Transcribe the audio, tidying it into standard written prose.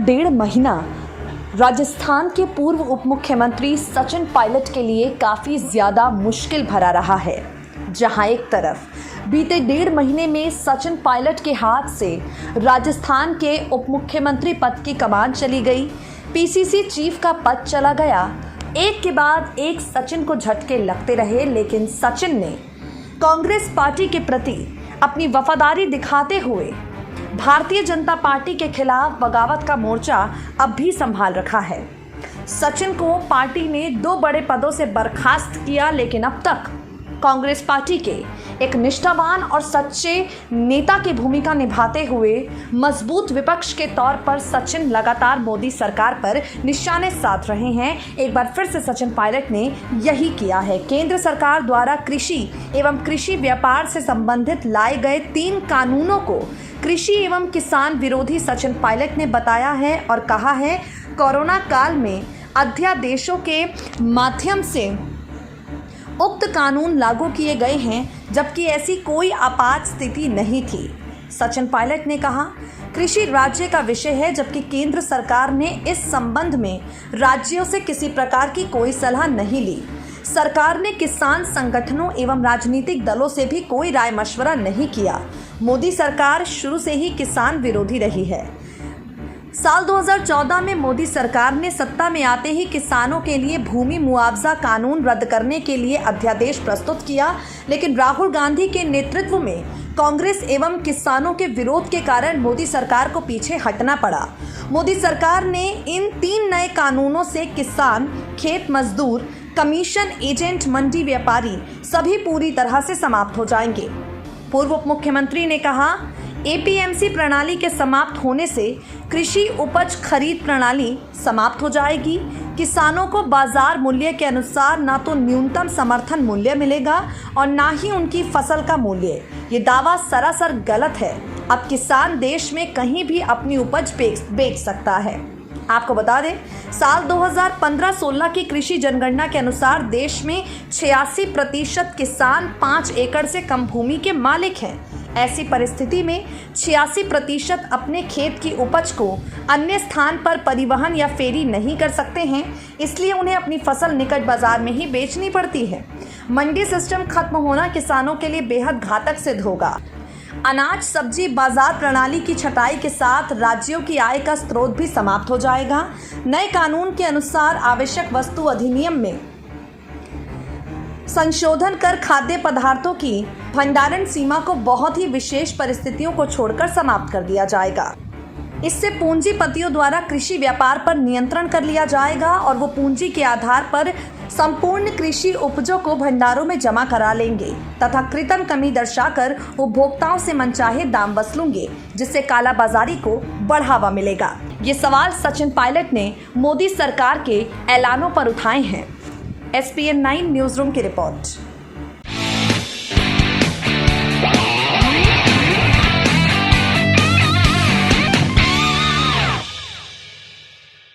डेढ़ महीना राजस्थान के पूर्व उप मुख्यमंत्री सचिन पायलट के लिए काफ़ी ज़्यादा मुश्किल भरा रहा है। जहां एक तरफ बीते डेढ़ महीने में सचिन पायलट के हाथ से राजस्थान के उप मुख्यमंत्री पद की कमान चली गई, पीसीसी चीफ का पद चला गया। एक के बाद एक सचिन को झटके लगते रहे, लेकिन सचिन ने कांग्रेस पार्टी के प्रति अपनी वफादारी दिखाते हुए भारतीय जनता पार्टी के खिलाफ बगावत का मोर्चा अब भी संभाल रखा है। सचिन को पार्टी ने 2 बड़े पदों से बर्खास्त किया, लेकिन अब तक कांग्रेस पार्टी के एक निष्ठावान और सच्चे नेता की भूमिका निभाते हुए मजबूत विपक्ष के तौर पर सचिन लगातार मोदी सरकार पर निशाने साध रहे हैं। एक बार फिर से सचिन पायलट ने यही किया है। केंद्र सरकार द्वारा कृषि एवं कृषि व्यापार से संबंधित लाए गए 3 कानूनों को कृषि एवं किसान विरोधी सचिन पायलट ने बताया है और कहा है, कोरोना काल में अध्यादेशों के माध्यम से उक्त कानून लागू किए गए हैं, जबकि ऐसी कोई आपात स्थिति नहीं थी। सचिन पायलट ने कहा, कृषि राज्य का विषय है, जबकि केंद्र सरकार ने इस संबंध में राज्यों से किसी प्रकार की कोई सलाह नहीं ली। सरकार ने किसान संगठनों एवं राजनीतिक दलों से भी कोई राय मशवरा नहीं किया। मोदी सरकार शुरू से ही किसान विरोधी रही है। साल 2014 में मोदी सरकार ने सत्ता में आते ही किसानों के लिए भूमि मुआवजा कानून रद्द करने के लिए अध्यादेश प्रस्तुत किया, लेकिन राहुल गांधी के नेतृत्व में कांग्रेस एवं किसानों के विरोध के कारण मोदी सरकार को पीछे हटना पड़ा। मोदी सरकार ने इन 3 नए कानूनों से किसान, खेत मजदूर, कमीशन एजेंट, मंडी व्यापारी सभी पूरी तरह से समाप्त हो जाएंगे। पूर्व उप मुख्यमंत्री ने कहा, एपीएमसी प्रणाली के समाप्त होने से कृषि उपज खरीद प्रणाली समाप्त हो जाएगी। किसानों को बाजार मूल्य के अनुसार ना तो न्यूनतम समर्थन मूल्य मिलेगा और ना ही उनकी फसल का मूल्य। ये दावा सरासर गलत है। अब किसान देश में कहीं भी अपनी उपज बेच सकता है। आपको बता दें, साल 2015-16 की कृषि जनगणना के अनुसार देश में 86% किसान 5 एकड़ से कम भूमि के मालिक हैं। ऐसी परिस्थिति में 86% अपने खेत की उपज को अन्य स्थान पर परिवहन या फेरी नहीं कर सकते हैं, इसलिए उन्हें अपनी फसल निकट बाजार में ही बेचनी पड़ती है। मंडी सिस्टम खत्म होना किसानों के लिए बेहद घातक सिद्ध होगा। अनाज सब्जी बाजार प्रणाली की छटाई के साथ राज्यों की आय का स्रोत भी समाप्त हो जाएगा। नए कानून के अनुसार आवश्यक वस्तु अधिनियम में संशोधन कर खाद्य पदार्थों की भंडारण सीमा को बहुत ही विशेष परिस्थितियों को छोड़कर समाप्त कर दिया जाएगा। इससे पूंजीपतियों द्वारा कृषि व्यापार पर नियंत्रण कर लिया जाएगा और वो पूंजी के आधार पर संपूर्ण कृषि उपजों को भंडारों में जमा करा लेंगे तथा कृत्रिम कमी दर्शाकर उपभोक्ताओं से मनचाहे दाम वसूलेंगे, जिससे कालाबाजारी को बढ़ावा मिलेगा। ये सवाल सचिन पायलट ने मोदी सरकार के ऐलानों पर उठाए हैं। SPN9 न्यूज़ रूम की रिपोर्ट।